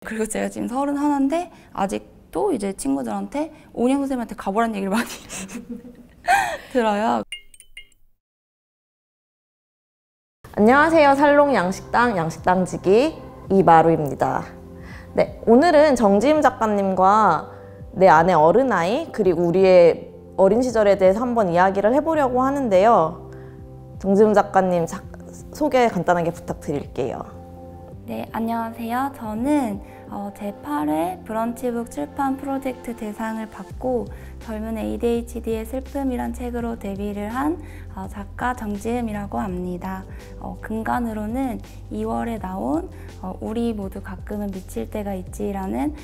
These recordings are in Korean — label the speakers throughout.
Speaker 1: 그리고 제가 지금 31인데 아직도 이제 친구들한테 오은영 선생님한테 가보라는 얘기를 많이 들어요.
Speaker 2: 안녕하세요. 살롱 양식당 양식당지기 이마루입니다. 네, 오늘은 정지임 작가님과 내 아내 어른아이 그리고 우리의 어린 시절에 대해서 한번 이야기를 해보려고 하는데요. 정지임 작가님 소개 간단하게 부탁드릴게요.
Speaker 1: 네, 안녕하세요. 저는 제8회 브런치북 출판 프로젝트 대상을 받고 젊은 ADHD의 슬픔이란 책으로 데뷔를 한 작가 정지음이라고 합니다. 근간으로는 2월에 나온 우리 모두 가끔은 미칠 때가 있지라는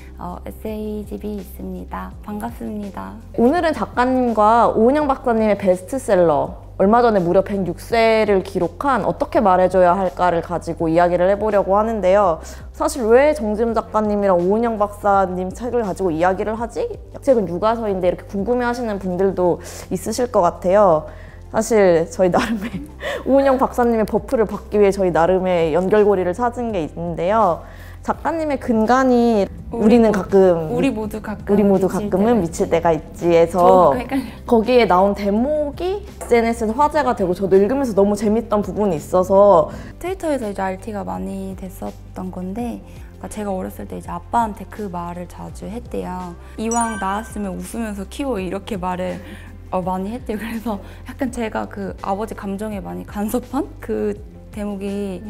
Speaker 1: 에세이집이 있습니다. 반갑습니다.
Speaker 2: 오늘은 작가님과 오은영 박사님의 베스트셀러 얼마 전에 무려 106세를 기록한 어떻게 말해줘야 할까를 가지고 이야기를 해보려고 하는데요. 사실 왜 정지임 작가님이랑 오은영 박사님 책을 가지고 이야기를 하지? 책은 육아서인데 이렇게 궁금해하시는 분들도 있으실 것 같아요. 사실 저희 나름의 오은영 박사님의 버프를 받기 위해 저희 나름의 연결고리를 찾은 게 있는데요. 작가님의 근간이 우리 모두 가끔은 미칠 때가 있지에서 거기에 나온 대목이 SNS에서 화제가 되고 저도 읽으면서 너무 재밌던 부분이 있어서
Speaker 1: 트위터에서 이제 RT가 많이 됐었던 건데 제가 어렸을 때 이제 아빠한테 그 말을 자주 했대요. 이왕 낳았으면 웃으면서 키워 이렇게 말을 많이 했대요. 그래서 약간 제가 그 아버지 감정에 많이 간섭한 그 대목이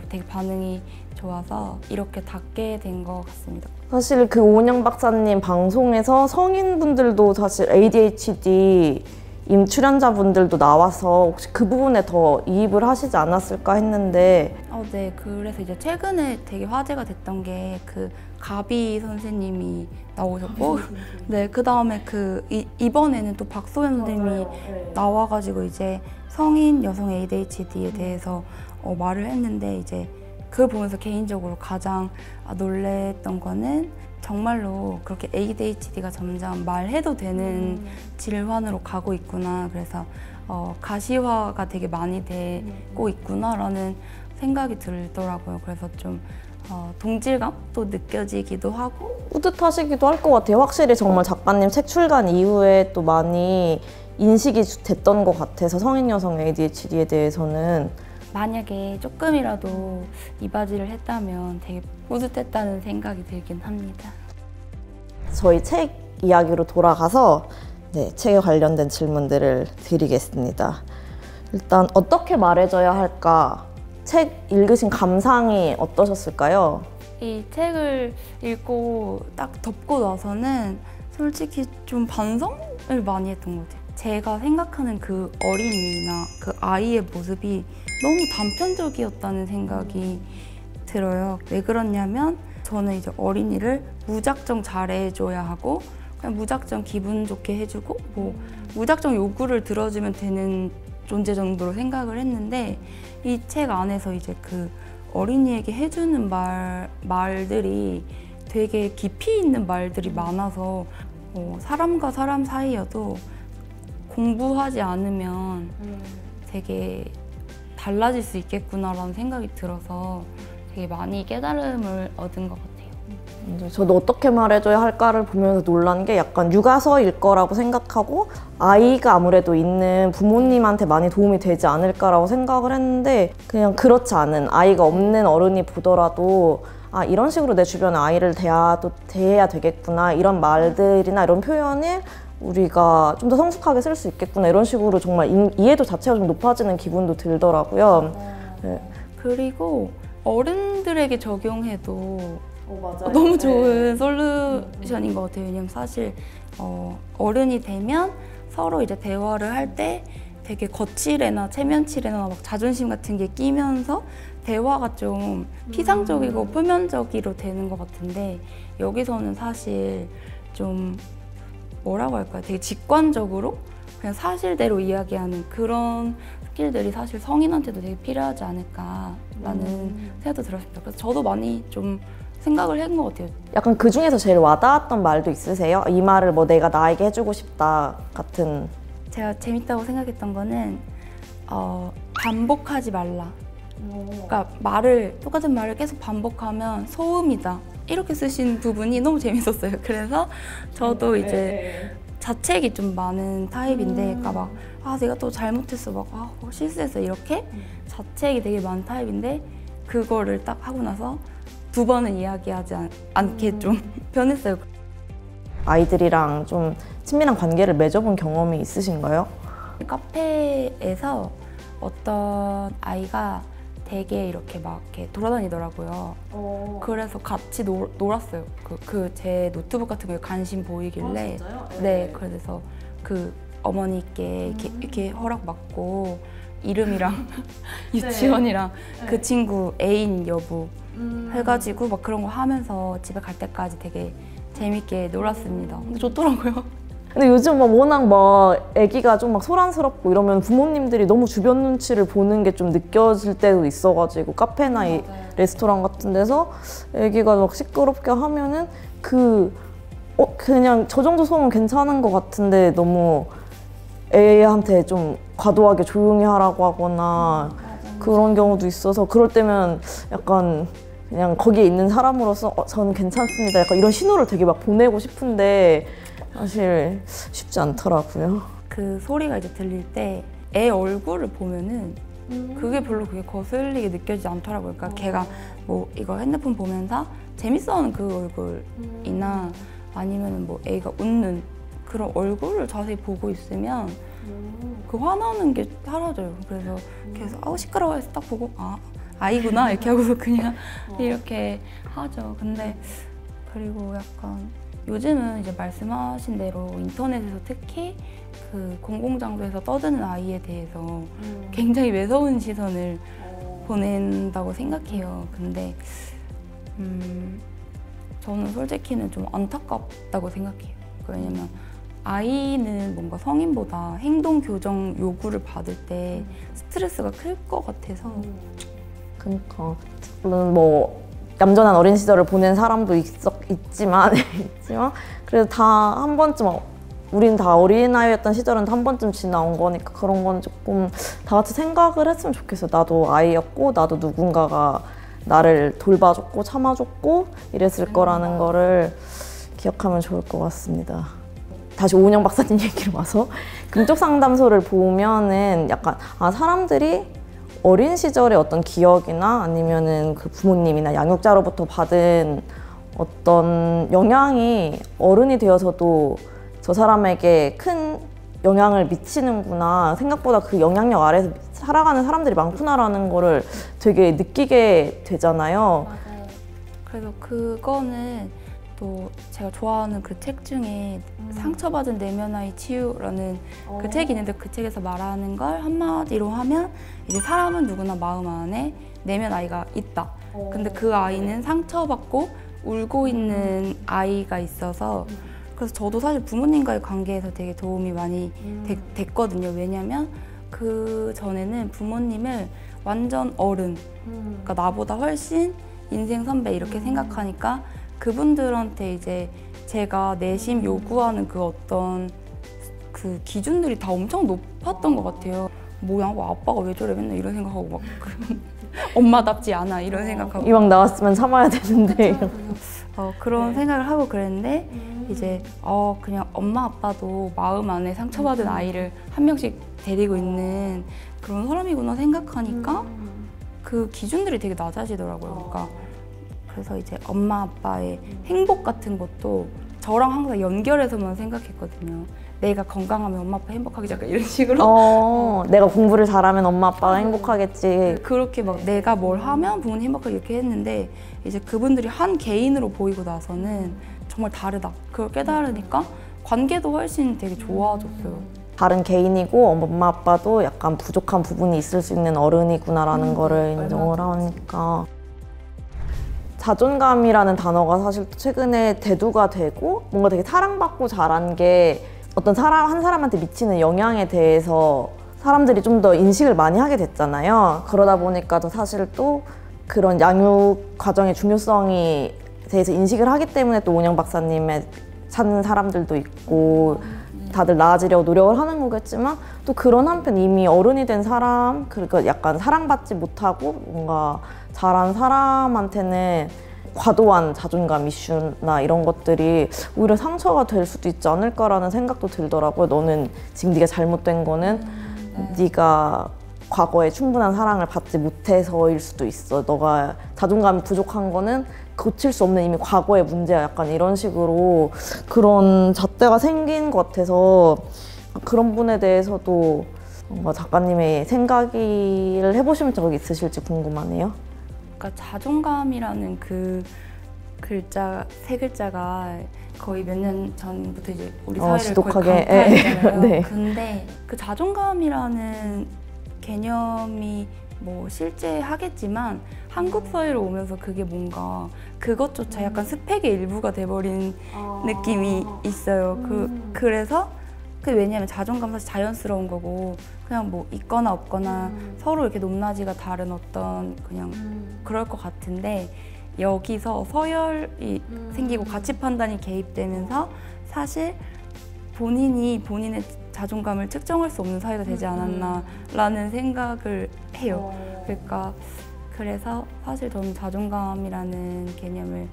Speaker 1: 되게 반응이 좋아서 이렇게 닿게 된 것 같습니다.
Speaker 2: 사실 그 오은영 박사님 방송에서 성인분들도 사실 ADHD 출연자분들도 나와서 혹시 그 부분에 더 이입을 하시지 않았을까 했는데
Speaker 1: 네, 그래서 이제 최근에 되게 화제가 됐던 게 그 가비 선생님이 나오셨고 네, 그 다음에 이번에는 또 박소연 선생님이 나와가지고 이제 성인 여성 ADHD에 대해서 말을 했는데 이제 그걸 보면서 개인적으로 가장 놀랬던 거는 정말로 그렇게 ADHD가 점점 말해도 되는 질환으로 가고 있구나. 그래서 가시화가 되게 많이 되고 있구나라는 생각이 들더라고요. 그래서 좀 동질감도 느껴지기도 하고
Speaker 2: 뿌듯하시기도 할 것 같아요. 확실히 정말 작가님 책 출간 이후에 또 많이 인식이 됐던 것 같아서 성인 여성 ADHD에 대해서는
Speaker 1: 만약에 조금이라도 이바지를 했다면 되게 뿌듯했다는 생각이 들긴 합니다.
Speaker 2: 저희 책 이야기로 돌아가서 책에 관련된 질문들을 드리겠습니다. 일단 어떻게 말해줘야 할까? 책 읽으신 감상이 어떠셨을까요?
Speaker 1: 이 책을 읽고 딱 덮고 나서는 솔직히 좀 반성을 많이 했던 것 같아요. 제가 생각하는 그 어린이나 그 아이의 모습이 너무 단편적이었다는 생각이 들어요. 왜 그러냐면 저는 이제 어린이를 무작정 잘해줘야 하고 그냥 무작정 기분 좋게 해주고 뭐 무작정 요구를 들어주면 되는 존재 정도로 생각을 했는데 이 책 안에서 이제 그 어린이에게 해주는 말들이 되게 깊이 있는 말들이 많아서 사람과 사람 사이여도 공부하지 않으면 되게 달라질 수 있겠구나라는 생각이 들어서 되게 많이 깨달음을 얻은 것 같아요.
Speaker 2: 저도 어떻게 말해줘야 할까를 보면서 놀란 게 약간 육아서일 거라고 생각하고 아이가 아무래도 있는 부모님한테 많이 도움이 되지 않을까라고 생각을 했는데 그냥 그렇지 않은 아이가 없는 어른이 보더라도 이런 식으로 내 주변에 아이를 대해야 되겠구나 이런 말들이나 이런 표현을 우리가 좀 더 성숙하게 쓸 수 있겠구나 이런 식으로 정말 이해도 자체가 좀 높아지는 기분도 들더라고요. 네.
Speaker 1: 그리고 어른들에게 적용해도 너무 좋은 솔루션인 것 같아요. 왜냐면 사실 어른이 되면 서로 이제 대화를 할 때 되게 거칠애나 체면칠애나 막 자존심 같은 게 끼면서 대화가 좀 피상적이고 표면적으로 되는 것 같은데 여기서는 사실 좀 뭐라고 할까요? 되게 직관적으로 그냥 사실대로 이야기하는 그런 스킬들이 사실 성인한테도 되게 필요하지 않을까라는 생각도 들었습니다. 그래서 저도 많이 좀 생각을 한 것 같아요.
Speaker 2: 약간 그 중에서 제일 와닿았던 말도 있으세요? 이 말을 뭐 내가 나에게 해주고 싶다 같은.
Speaker 1: 제가 재밌다고 생각했던 거는 반복하지 말라. 그러니까 똑같은 말을 계속 반복하면 소음이다. 이렇게 쓰신 부분이 너무 재밌었어요. 그래서 저도 이제 자책이 좀 많은 타입인데, 그러니까 막 내가 또 잘못했어, 실수했어 이렇게 자책이 되게 많은 타입인데, 그거를 딱 하고 나서 두 번은 이야기하지 않게 좀 변했어요.
Speaker 2: 아이들이랑 좀 친밀한 관계를 맺어본 경험이 있으신가요?
Speaker 1: 카페에서 어떤 아이가 되게 이렇게 막 이렇게 돌아다니더라고요. 그래서 같이 놀았어요. 제 노트북 같은 거에 관심 보이길래.
Speaker 2: 진짜요?
Speaker 1: 네, 그래서 그 어머니께 이렇게 허락받고 이름이랑 유치원이랑 그 친구 애인 여부 해가지고 막 그런 거 하면서 집에 갈 때까지 되게 재밌게 놀았습니다. 근데 좋더라고요.
Speaker 2: 근데 요즘 막 워낙 막 아기가 좀 막 소란스럽고 이러면 부모님들이 너무 주변 눈치를 보는 게 좀 느껴질 때도 있어가지고 카페나 이 레스토랑 같은 데서 아기가 막 시끄럽게 하면은 그냥 저 정도 소음은 괜찮은 것 같은데 너무 애한테 좀 과도하게 조용히 하라고 하거나 그런 경우도 있어서, 그럴 때면 약간 그냥 거기에 있는 사람으로서 저는 괜찮습니다 약간 이런 신호를 되게 막 보내고 싶은데 사실 쉽지 않더라고요.
Speaker 1: 그 소리가 이제 들릴 때 애 얼굴을 보면은 그게 별로 그게 거슬리게 느껴지지 않더라고요. 그러니까 걔가 뭐 이거 핸드폰 보면서 재밌어하는 그 얼굴이나 아니면 뭐 애가 웃는 그런 얼굴을 자세히 보고 있으면 그 화나는 게 사라져요. 그래서 계속 시끄러워 해서 딱 보고 아이구나 이렇게 하고서 그냥 이렇게 하죠. 근데 그리고 약간 요즘은 이제 말씀하신 대로 인터넷에서 특히 그 공공장소에서 떠드는 아이에 대해서 굉장히 매서운 시선을 보낸다고 생각해요. 근데 저는 솔직히는 좀 안타깝다고 생각해요. 왜냐면 아이는 뭔가 성인보다 행동 교정 요구를 받을 때 스트레스가 클 것 같아서.
Speaker 2: 그러니까 물론 뭐 얌전한 어린 시절을 보낸 사람도 있지만 그래도 다 한 번쯤 우린 다 어린아이였던 시절은 한 번쯤 지나온 거니까 그런 건 조금 다 같이 생각을 했으면 좋겠어요. 나도 아이였고 나도 누군가가 나를 돌봐줬고 참아줬고 이랬을 거라는 거를 기억하면 좋을 것 같습니다. 다시 오은영 박사님 얘기로 와서 금쪽 상담소를 보면은 약간 사람들이 어린 시절의 어떤 기억이나 아니면은 그 부모님이나 양육자로부터 받은 어떤 영향이 어른이 되어서도 저 사람에게 큰 영향을 미치는구나, 생각보다 그 영향력 아래에서 살아가는 사람들이 많구나라는 거를 되게 느끼게 되잖아요.
Speaker 1: 맞아요. 그래서 그거는 또 제가 좋아하는 그 책 중에 상처받은 내면 아이 치유라는 그 책이 있는데, 그 책에서 말하는 걸 한마디로 하면 이제 사람은 누구나 마음 안에 내면 아이가 있다. 근데 그 아이는 상처받고 울고 있는 아이가 있어서, 그래서 저도 사실 부모님과의 관계에서 되게 도움이 많이 됐거든요. 왜냐면 그 전에는 부모님을 완전 어른, 그러니까 나보다 훨씬 인생 선배 이렇게 생각하니까 그분들한테 이제 제가 내심 요구하는 그 어떤 그 기준들이 다 엄청 높았던 것 같아요. 뭐야, 아빠가 왜 저래 맨날 이런 생각하고 막 엄마답지 않아 이런 생각하고
Speaker 2: 이왕 나왔으면 참아야 되는데
Speaker 1: 그런 생각을 하고 그랬는데 이제 그냥 엄마 아빠도 마음 안에 상처받은 아이를 한 명씩 데리고 있는 그런 사람이구나 생각하니까 그 기준들이 되게 낮아지더라고요. 그러니까 그래서 이제 엄마 아빠의 행복 같은 것도 저랑 항상 연결해서만 생각했거든요. 내가 건강하면 엄마 아빠 행복하겠지 약간 이런 식으로
Speaker 2: 내가 공부를 잘하면 엄마 아빠가 행복하겠지.
Speaker 1: 그렇게 막 내가 뭘 하면 부모님 행복하게 이렇게 했는데, 이제 그분들이 한 개인으로 보이고 나서는 정말 다르다. 그걸 깨달으니까 관계도 훨씬 되게 좋아졌어요.
Speaker 2: 다른 개인이고 엄마 아빠도 약간 부족한 부분이 있을 수 있는 어른이구나라는 거를 인정을 하니까. 자존감이라는 단어가 사실 최근에 대두가 되고 뭔가 되게 사랑받고 자란 게 어떤 사람 한 사람한테 미치는 영향에 대해서 사람들이 좀 더 인식을 많이 하게 됐잖아요. 그러다 보니까 또 사실 또 그런 양육 과정의 중요성에 대해서 인식을 하기 때문에 또 오은영 박사님의 찾는 사람들도 있고 다들 나아지려고 노력을 하는 거겠지만, 또 그런 한편 이미 어른이 된 사람, 그러니까 약간 사랑받지 못하고 뭔가 자란 사람한테는 과도한 자존감 이슈나 이런 것들이 오히려 상처가 될 수도 있지 않을까라는 생각도 들더라고요. 너는 지금 네가 잘못된 거는 네가 과거에 충분한 사랑을 받지 못해서일 수도 있어. 너가 자존감이 부족한 거는 고칠 수 없는 이미 과거의 문제야. 약간 이런 식으로 그런 잣대가 생긴 것 같아서 그런 부분에 대해서도 뭔가 작가님의 생각을 해보신 적이 있으실지 궁금하네요.
Speaker 1: 그러니까 자존감이라는 그 글자 세 글자가 거의 몇 년 전부터 이제 우리 사회를
Speaker 2: 지독하게
Speaker 1: 거의 강타했잖아요.
Speaker 2: 네.
Speaker 1: 근데 그 자존감이라는 개념이 뭐 실제 하겠지만 한국 사회로 오면서 그게 뭔가 그것조차 약간 스펙의 일부가 돼버린 느낌이 있어요. 그래서 왜냐면 자존감 사실 자연스러운 거고 그냥 뭐 있거나 없거나 서로 이렇게 높낮이가 다른 어떤 그냥 그럴 것 같은데 여기서 서열이 생기고 가치 판단이 개입되면서 사실 본인이 본인의 자존감을 측정할 수 없는 사회가 되지 않았나라는 생각을 해요. 그러니까 그래서 사실 저는 자존감이라는 개념을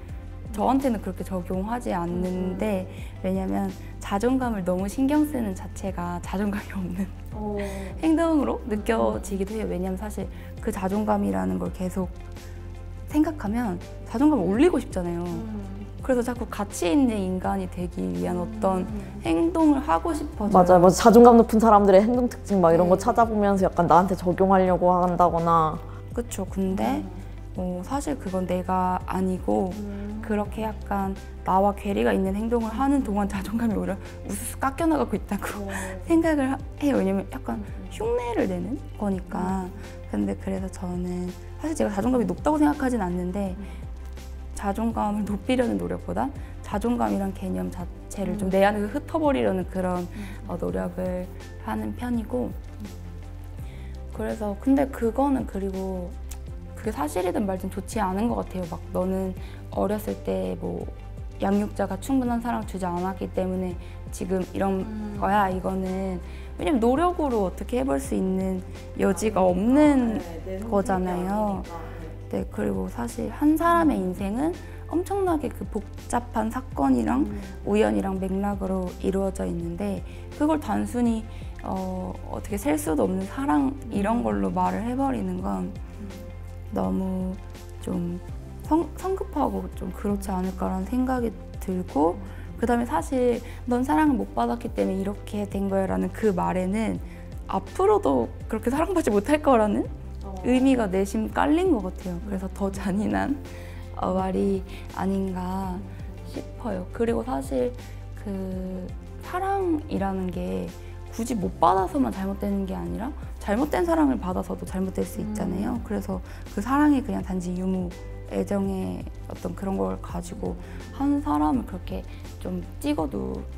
Speaker 1: 저한테는 그렇게 적용하지 않는데 왜냐면 자존감을 너무 신경 쓰는 자체가 자존감이 없는 행동으로 느껴지기도 해요. 왜냐면 사실 그 자존감이라는 걸 계속 생각하면 자존감을 올리고 싶잖아요. 그래서 자꾸 가치 있는 인간이 되기 위한 어떤 행동을 하고 싶어져요.
Speaker 2: 맞아. 자존감 높은 사람들의 행동 특징 막 이런 거 찾아보면서 약간 나한테 적용하려고 한다거나.
Speaker 1: 그렇죠. 근데 사실 그건 내가 아니고 그렇게 약간 나와 괴리가 있는 행동을 하는 동안 자존감이 오히려 우수수 깎여나가고 있다고 생각을 해요. 왜냐면 약간 흉내를 내는 거니까. 근데 그래서 저는 사실 제가 자존감이 높다고 생각하진 않는데 자존감을 높이려는 노력보다 자존감이란 개념 자체를 좀 내 안에서 흩어버리려는 그런 노력을 하는 편이고 그래서 근데 그거는 그리고 그게 사실이든 말든 좋지 않은 것 같아요. 막 너는 어렸을 때 뭐 양육자가 충분한 사랑 주지 않았기 때문에 지금 이런 거야. 이거는 왜냐면 노력으로 어떻게 해볼 수 있는 여지가 없는 거잖아요. 네, 그리고 사실 한 사람의 인생은 엄청나게 그 복잡한 사건이랑 우연이랑 맥락으로 이루어져 있는데 그걸 단순히 어떻게 셀 수도 없는 사랑 이런 걸로 말을 해버리는 건 너무 좀 성급하고 좀 그렇지 않을까라는 생각이 들고 그 다음에 사실 넌 사랑을 못 받았기 때문에 이렇게 된 거야 라는 그 말에는 앞으로도 그렇게 사랑받지 못할 거라는 의미가 내심 깔린 것 같아요. 그래서 더 잔인한 말이 아닌가 싶어요. 그리고 사실 그 사랑이라는 게 굳이 못 받아서만 잘못되는 게 아니라 잘못된 사랑을 받아서도 잘못될 수 있잖아요. 그래서 그 사랑이 그냥 단지 유무, 애정의 어떤 그런 걸 가지고 한 사람을 그렇게 좀 찍어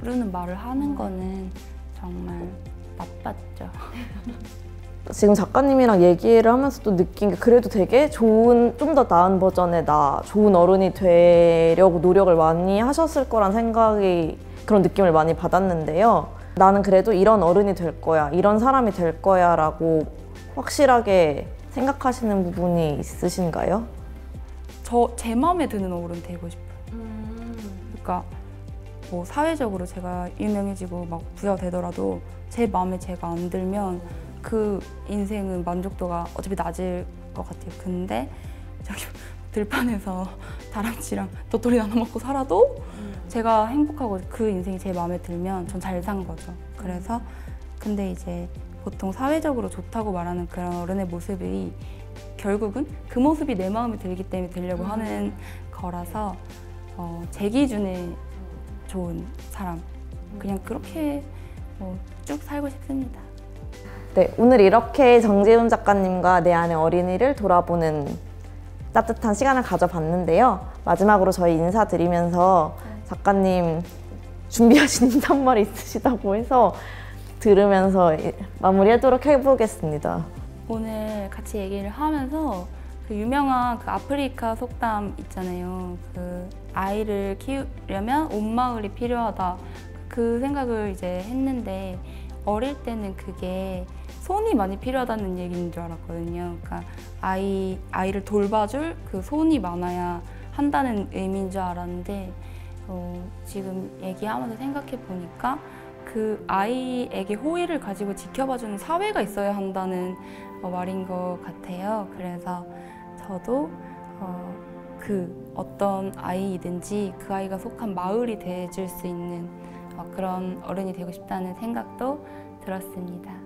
Speaker 1: 누르는 말을 하는 거는 정말 나빴죠.
Speaker 2: 지금 작가님이랑 얘기를 하면서도 느낀 게 그래도 되게 좋은, 좀 더 나은 버전의 나, 좋은 어른이 되려고 노력을 많이 하셨을 거란 생각이, 그런 느낌을 많이 받았는데요. 나는 그래도 이런 어른이 될 거야, 이런 사람이 될 거야 라고 확실하게 생각하시는 부분이 있으신가요?
Speaker 1: 제 마음에 드는 어른 되고 싶어요. 그러니까 뭐 사회적으로 제가 유명해지고 막 부자가 되더라도 제 마음에 제가 안 들면 그 인생은 만족도가 어차피 낮을 것 같아요. 근데 저기 들판에서 다람쥐랑 도토리 나눠 먹고 살아도 제가 행복하고 그 인생이 제 마음에 들면 전 잘 산 거죠. 그래서 근데 이제 보통 사회적으로 좋다고 말하는 그런 어른의 모습이 결국은 그 모습이 내 마음에 들기 때문에 되려고 하는 거라서 제 기준에 좋은 사람 그냥 그렇게 쭉 살고 싶습니다.
Speaker 2: 네, 오늘 이렇게 정재훈 작가님과 내 안의 어린이를 돌아보는 따뜻한 시간을 가져봤는데요. 마지막으로 저희 인사드리면서 작가님 준비하신 인사말이 있으시다고 해서 들으면서 마무리하도록 해보겠습니다.
Speaker 1: 오늘 같이 얘기를 하면서 그 유명한 그 아프리카 속담 있잖아요. 그 아이를 키우려면 온 마을이 필요하다. 그 생각을 이제 했는데 어릴 때는 그게 손이 많이 필요하다는 얘기인 줄 알았거든요. 그러니까 아이를 돌봐줄 그 손이 많아야 한다는 의미인 줄 알았는데 지금 얘기하면서 생각해 보니까 그 아이에게 호의를 가지고 지켜봐주는 사회가 있어야 한다는 말인 것 같아요. 그래서 저도 그 어떤 아이이든지 그 아이가 속한 마을이 돼줄 수 있는 그런 어른이 되고 싶다는 생각도 들었습니다.